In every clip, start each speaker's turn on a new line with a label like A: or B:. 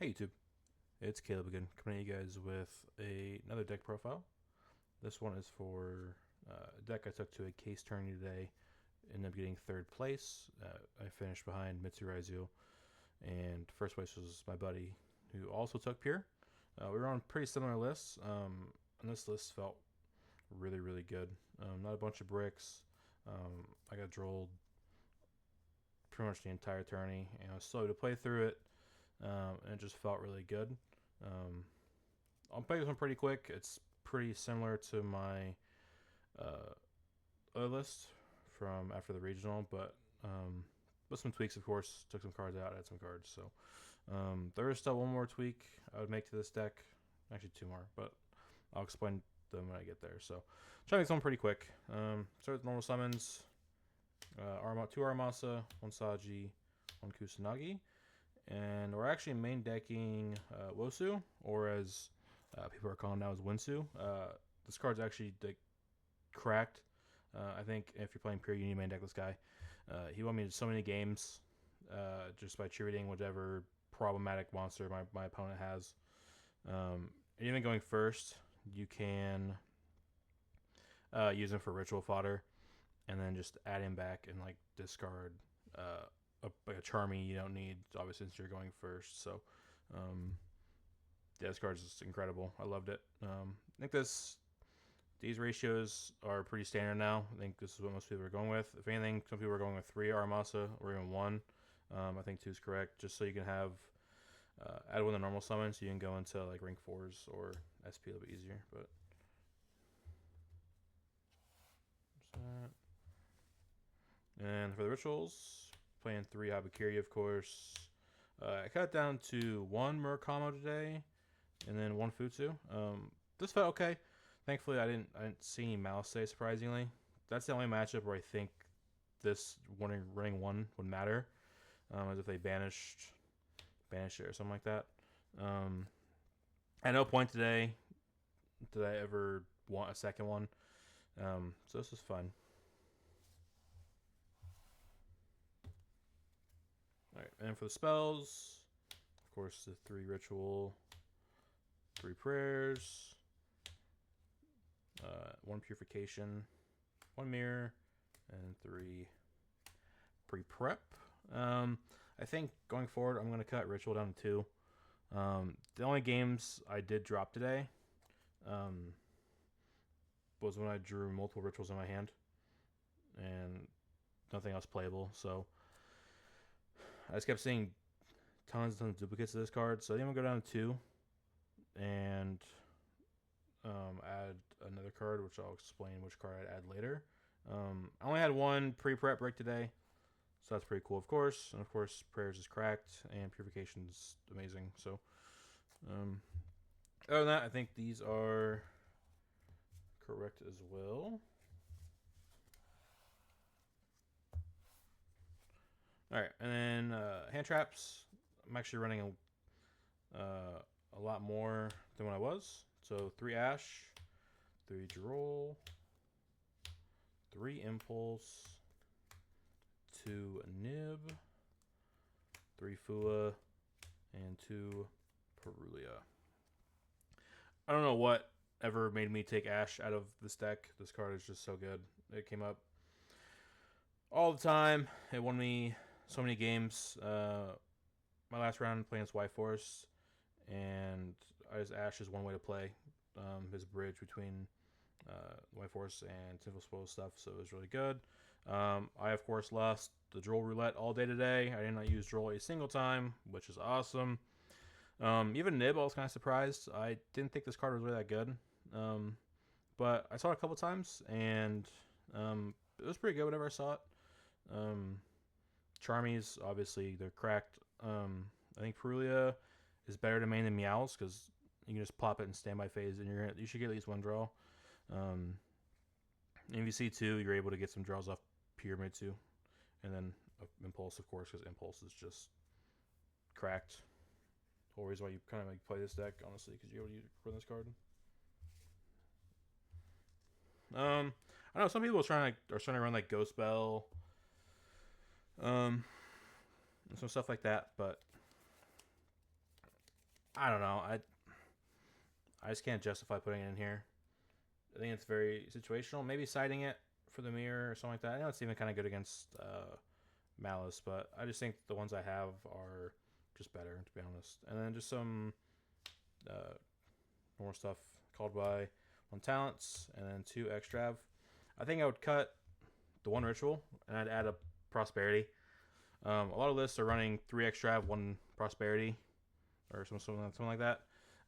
A: Hey YouTube, it's Caleb again, coming at you guys with another deck profile. This one is for a deck I took to a case tourney today. Ended up getting third place. I finished behind Mitsu Ryzeal, and first place was my buddy who also took Pure. We were on pretty similar lists, and this list felt really good. Not a bunch of bricks. I got drolled pretty much the entire tourney, and I was slow to play through it. And it just felt really good. I'll play this one pretty quick. It's pretty similar to my other list from after the regional, but with some tweaks, of course. Took some cards out, added some cards. So there is still one more tweak I would make to this deck. Actually, two more, but I'll explain them when I get there. So try to make this one pretty quick. Start with normal summons. Two Aramasa, one Saji, one Kusanagi. And we're actually main decking Wosu, or as people are calling now as Winsu. This card's actually cracked. I think if you're playing Pure, you need to main deck this guy. He won me so many games just by treating whatever problematic monster my opponent has. Even going first, you can use him for ritual fodder, and then just add him back and like discard like a Charmy you don't need, obviously, since you're going first. So yeah, this card is just incredible. I loved it. I think these ratios are pretty standard now. I think this is what most people are going with. If anything, some people are going with 3 Aramasa or even 1. I think 2 is correct, just so you can have add one of the normal summons, so you can go into like rank 4s or SP a little bit easier. But and for the rituals, playing 3 Habakiri, of course. I cut it down to 1 Murakamo today, and then 1 Futsu. This felt okay. Thankfully, I didn't see any Mouse say, surprisingly. That's the only matchup where I think this running 1 would matter, as if they banished it or something like that. At no point today did I ever want a second one, so this was fun. Alright, and for the spells, of course, the 3 ritual, 3 prayers, 1 purification, 1 mirror, and 3 pre-prep. I think going forward, I'm going to cut ritual down to 2. The only games I did drop today was when I drew multiple rituals in my hand, and nothing else playable, so I just kept seeing tons of duplicates of this card, so I think I'm going to go down to 2 and add another card, which I'll explain which card I'd add later. I only had 1 pre-prep break today, so that's pretty cool, of course. And of course, prayers is cracked, and purification's amazing. So other than that, I think these are correct as well. Alright, and then hand traps. I'm actually running a lot more than what I was. So 3 Ash, 3 Droll, 3 Impulse, 2 Nib, 3 Fua, and 2 Perulia. I don't know what ever made me take Ash out of this deck. This card is just so good. It came up all the time. It won me so many games. My last round playing against White Force, and Ash is one way to play his bridge between White Force and Sinful Spoil stuff, so it was really good. I, of course, lost the droll roulette all day today. I did not use droll a single time, which is awesome. Even Nib, I was kind of surprised. I didn't think this card was really that good, but I saw it a couple times, and it was pretty good whenever I saw it. Charmies, obviously, they're cracked. I think Perulia is better to main than Meows, because you can just plop it in standby phase, and you should get at least 1 draw. And if you see 2, you're able to get some draws off Pure Mitsu, and then Impulse, of course, because Impulse is just cracked. Always why you kind of like play this deck, honestly, because you're able to run this card. I know some people are trying to run like Ghost Bell, and some stuff like that, but I don't know. I just can't justify putting it in here. I think it's very situational. Maybe siding it for the mirror or something like that. I know it's even kind of good against Malice, but I just think the ones I have are just better, to be honest. And then just some more stuff called by 1 talents and then 2 extrav. I think I would cut the 1 ritual and I'd add a prosperity. A lot of lists are running 3 extrav, 1 prosperity, or something like that.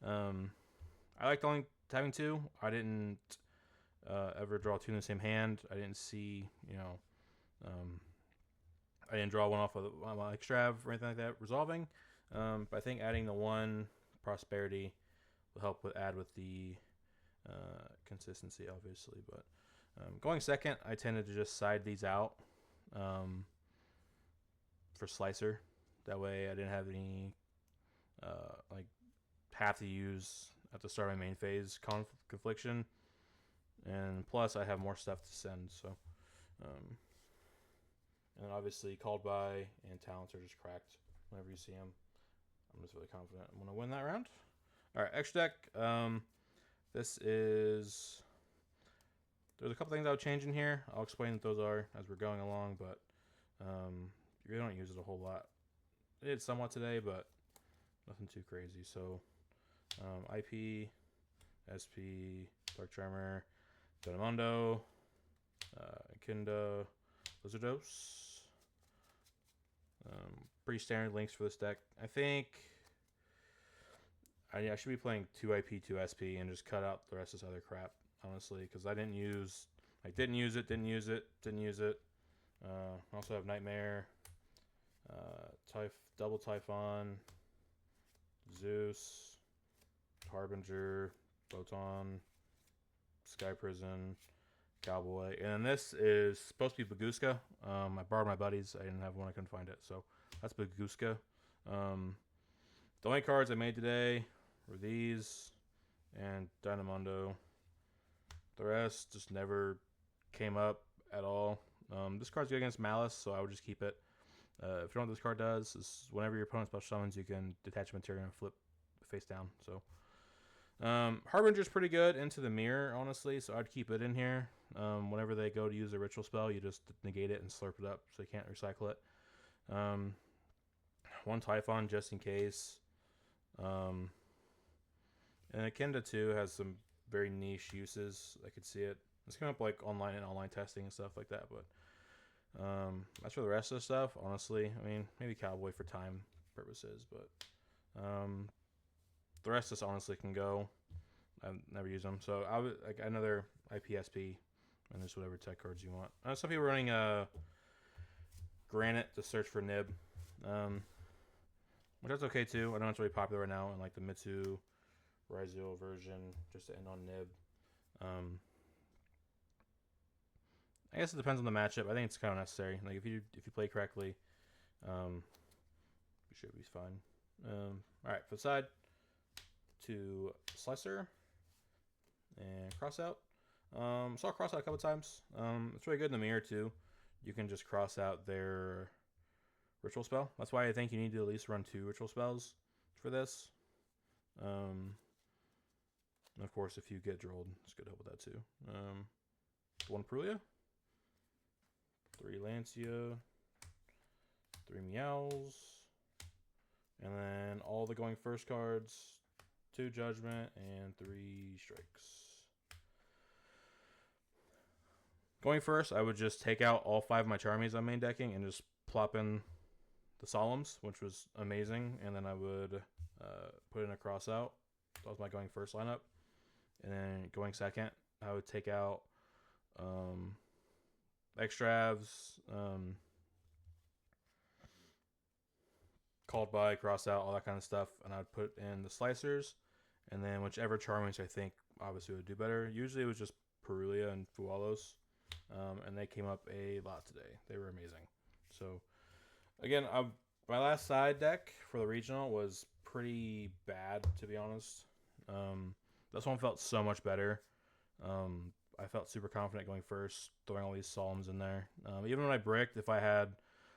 A: I liked only having 2. I didn't ever draw 2 in the same hand. I didn't see, I didn't draw 1 off of my extrav or anything like that resolving. But I think adding the 1 prosperity will help add with the consistency, obviously. But going second, I tended to just side these out for slicer. That way I didn't have any have to use at the start of my main phase confliction, and plus I have more stuff to send. So and then obviously called by and talents are just cracked whenever you see them. I'm just really confident I'm going to win that round. All right, extra deck. This is... There's a couple things I would change in here. I'll explain what those are as we're going along, but you really don't use it a whole lot. I did somewhat today, but nothing too crazy. So IP, SP, Dark Tremor, Donamondo, Kinda, Lizardos. Pretty standard links for this deck. I think I should be playing 2 IP, 2 SP, and just cut out the rest of this other crap, honestly, because I didn't use it. I also have Nightmare, Double Typhon, Zeus, Harbinger, Photon, Sky Prison, Cowboy, and then this is supposed to be Baguska. I borrowed my buddy's. I didn't have one. I couldn't find it, so that's Baguska. The only cards I made today were these and Dynamondo. The rest just never came up at all. This card's good against Malice, so I would just keep it. If you don't know what this card does, is whenever your opponent special summons, you can detach material and flip face down. So Harbinger's pretty good into the mirror, honestly, so I'd keep it in here. Whenever they go to use a ritual spell, you just negate it and slurp it up so you can't recycle it. 1 Typhon just in case. And Akinda too has some very niche uses. I could see it. It's coming up like online testing and stuff like that, but as for the rest of the stuff, honestly, I mean, maybe Cowboy for time purposes, but the rest of this honestly can go. I've never used them, so I would like another IPSP and just whatever tech cards you want. Some people are running Granite to search for Nib, which that's okay too. I know it's really popular right now in like the Mitsu Ryzeal version, just to end on Nib. I guess it depends on the matchup. I think it's kind of necessary. Like if you play correctly, you should be fine. All right, for the side, to Slicer and cross out. Saw cross out a couple times. It's really good in the mirror too. You can just cross out their ritual spell. That's why I think you need to at least run 2 ritual spells for this. And of course, if you get drolled, it's good help with that too. 1 Perulia, 3 Lancia, 3 Meows, and then all the going first cards, 2 Judgment, and 3 Strikes. Going first, I would just take out all 5 of my Charmies I'm main decking and just plop in the Solemns, which was amazing, and then I would put in a cross out. That was my going first lineup. And then going second, I would take out Extravs, called by, cross out, all that kind of stuff, and I'd put in the Slicers, and then whichever Charmings I think obviously would do better. Usually it was just Perulia and Fualos, and they came up a lot today. They were amazing. So again, my last side deck for the regional was pretty bad, to be honest. This one felt so much better. I felt super confident going first, throwing all these Solemns in there. Even when I bricked, if I had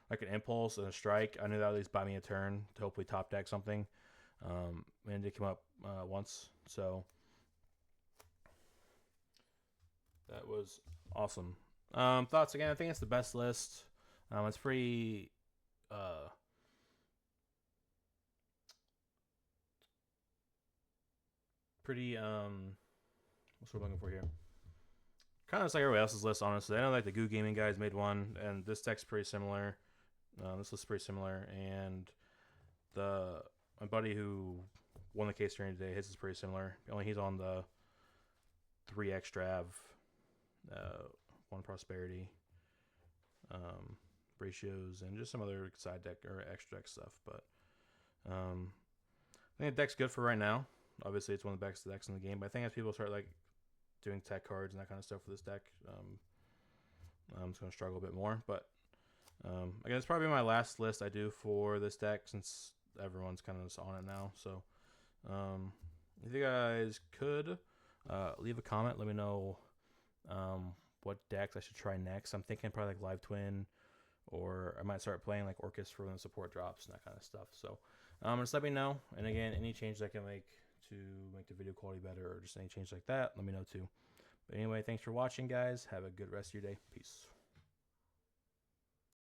A: like an impulse and a strike, I knew that would at least buy me a turn to hopefully top deck something. And it came up once, so that was awesome. Thoughts again? I think it's the best list. It's pretty. Pretty. What's what I'm looking for here? Kind of just like everybody else's list, honestly. I know like the Goo Gaming guys made one, and this deck's pretty similar. This list's pretty similar, and my buddy who won the case tourney today, his is pretty similar. Only he's on the 3 extra, 1 prosperity, ratios, and just some other side deck or extra deck stuff. But I think the deck's good for right now. Obviously, it's one of the best decks in the game. But I think as people start like doing tech cards and that kind of stuff for this deck, I'm just gonna struggle a bit more. But again, it's probably my last list I do for this deck since everyone's kind of just on it now. So if you guys could leave a comment, let me know what decks I should try next. I'm thinking probably like Live Twin, or I might start playing like Orcus for when the support drops and that kind of stuff. So just let me know. And again, any changes I can make to make the video quality better, or just any change like that, let me know too. But anyway, thanks for watching, guys. Have a good rest of your day. Peace.